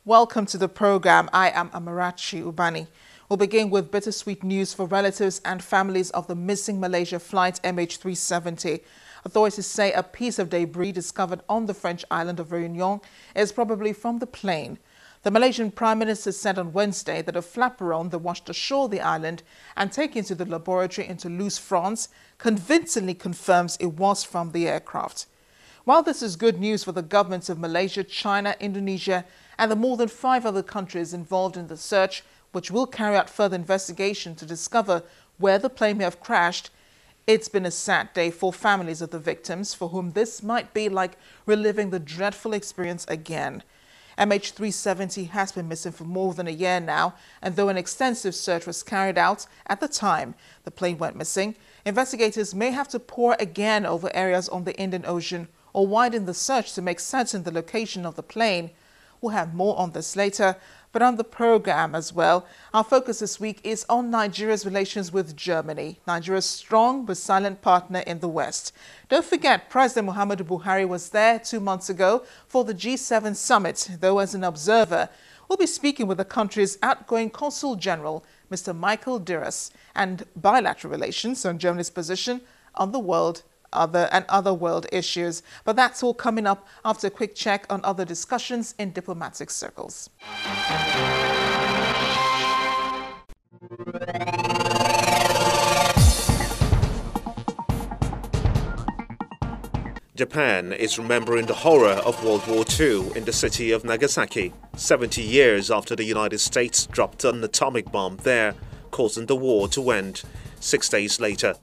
Welcome to the program. I am Amarachi Ubani. We'll begin with bittersweet news for relatives and families of the missing Malaysia flight MH370. Authorities say a piece of debris discovered on the French island of Réunion is probably from the plane. The Malaysian Prime Minister said on Wednesday that a flaperon that washed ashore the island and taken to the laboratory in Toulouse, France, convincingly confirms it was from the aircraft. While this is good news for the governments of Malaysia, China, Indonesia, and the more than 5 other countries involved in the search, which will carry out further investigation to discover where the plane may have crashed, it's been a sad day for families of the victims, for whom this might be like reliving the dreadful experience again. MH370 has been missing for more than a year now, and though an extensive search was carried out at the time the plane went missing, investigators may have to pore again over areas on the Indian Ocean or widen the search to make certain the location of the plane. We'll have more on this later, but on the program as well, our focus this week is on Nigeria's relations with Germany, Nigeria's strong but silent partner in the West. Don't forget, President Muhammadu Buhari was there 2 months ago for the G7 summit, though as an observer. We'll be speaking with the country's outgoing Consul General, Mr. Michael Diras, and bilateral relations on Germany's position on the world other world issues. But that's all coming up after a quick check on other discussions in diplomatic circles. Japan is remembering the horror of World War II in the city of Nagasaki, 70 years after the United States dropped an atomic bomb there, causing the war to end 6 days later.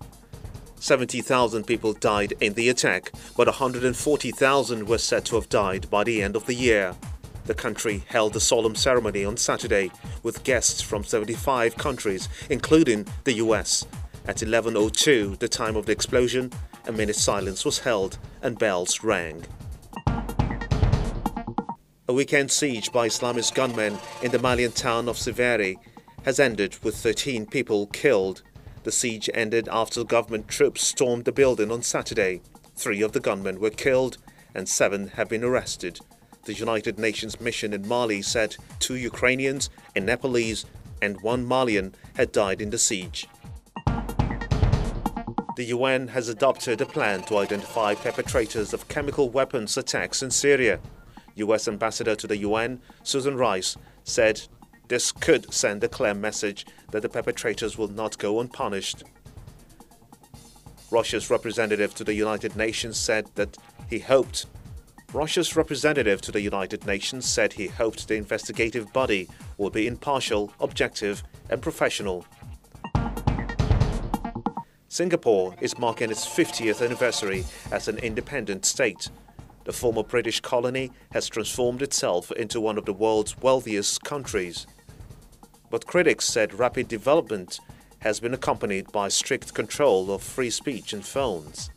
70,000 people died in the attack, but 140,000 were said to have died by the end of the year. The country held a solemn ceremony on Saturday with guests from 75 countries, including the US. At 11:02, the time of the explosion, a minute's silence was held and bells rang. A weekend siege by Islamist gunmen in the Malian town of Syria has ended with 13 people killed. The siege ended after government troops stormed the building on Saturday. 3 of the gunmen were killed and 7 have been arrested. The United Nations mission in Mali said 2 Ukrainians, a Nepalese, and 1 Malian had died in the siege. The UN has adopted a plan to identify perpetrators of chemical weapons attacks in Syria. US Ambassador to the UN, Susan Rice, said this could send a clear message that the perpetrators will not go unpunished. Russia's representative to the United Nations said he hoped the investigative body will be impartial, objective and professional. Singapore is marking its 50th anniversary as an independent state. The former British colony has transformed itself into one of the world's wealthiest countries. But critics said rapid development has been accompanied by strict control of free speech and phones.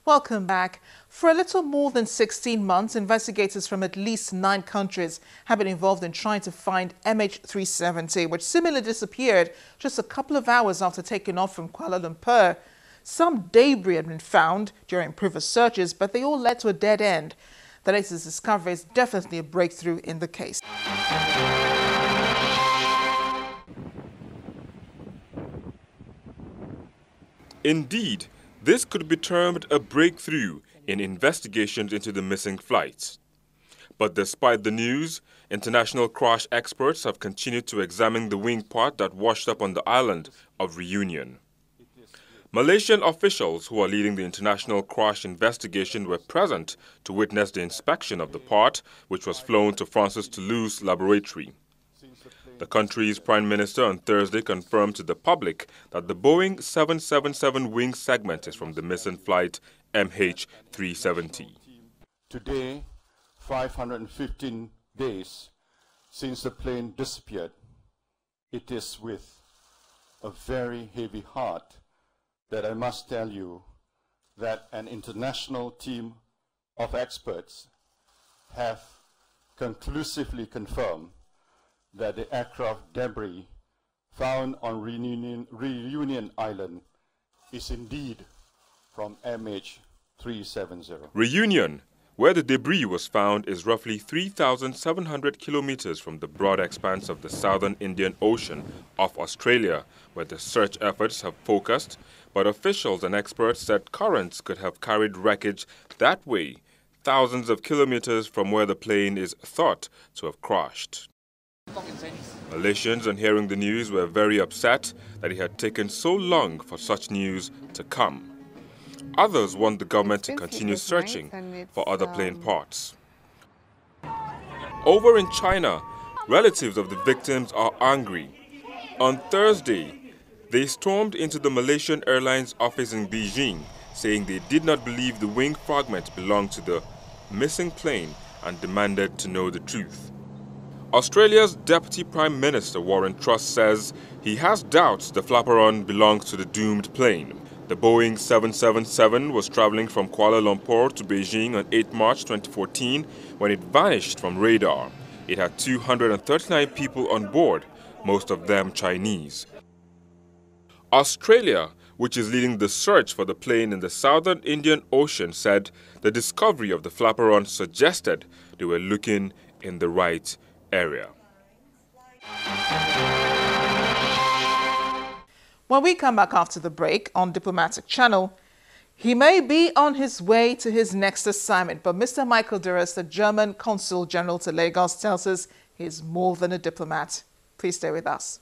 Welcome back. For a little more than 16 months, investigators from at least 9 countries have been involved in trying to find MH370, which similarly disappeared just a couple of hours after taking off from Kuala Lumpur. Some debris had been found during previous searches, but they all led to a dead end. The latest discovery is definitely a breakthrough in the case. Indeed, this could be termed a breakthrough in investigations into the missing flights. But despite the news, international crash experts have continued to examine the wing part that washed up on the island of Réunion. Malaysian officials who are leading the international crash investigation were present to witness the inspection of the part, which was flown to France's Toulouse laboratory. The country's Prime Minister on Thursday confirmed to the public that the Boeing 777 wing segment is from the missing flight MH370. Today, 515 days since the plane disappeared, it is with a very heavy heart that I must tell you that an international team of experts have conclusively confirmed that the aircraft debris found on Réunion Island is indeed from MH370. Reunion, where the debris was found, is roughly 3,700 kilometers from the broad expanse of the southern Indian Ocean off Australia, where the search efforts have focused, but officials and experts said currents could have carried wreckage that way, thousands of kilometers from where the plane is thought to have crashed. Malaysians, on hearing the news, were very upset that it had taken so long for such news to come. Others want the government to continue searching for other plane parts. Over in China, relatives of the victims are angry. On Thursday, they stormed into the Malaysian Airlines office in Beijing, saying they did not believe the wing fragment belonged to the missing plane and demanded to know the truth. Australia's Deputy Prime Minister Warren Truss says he has doubts the flaperon belongs to the doomed plane. The Boeing 777 was traveling from Kuala Lumpur to Beijing on 8 March 2014 when it vanished from radar. It had 239 people on board, most of them Chinese. Australia, which is leading the search for the plane in the southern Indian Ocean, said the discovery of the flaperon suggested they were looking in the right area. When we come back after the break on Diplomatic Channel, he may be on his way to his next assignment, but Mr. Michael Duras, the German Consul General to Lagos, tells us he's more than a diplomat. Please stay with us.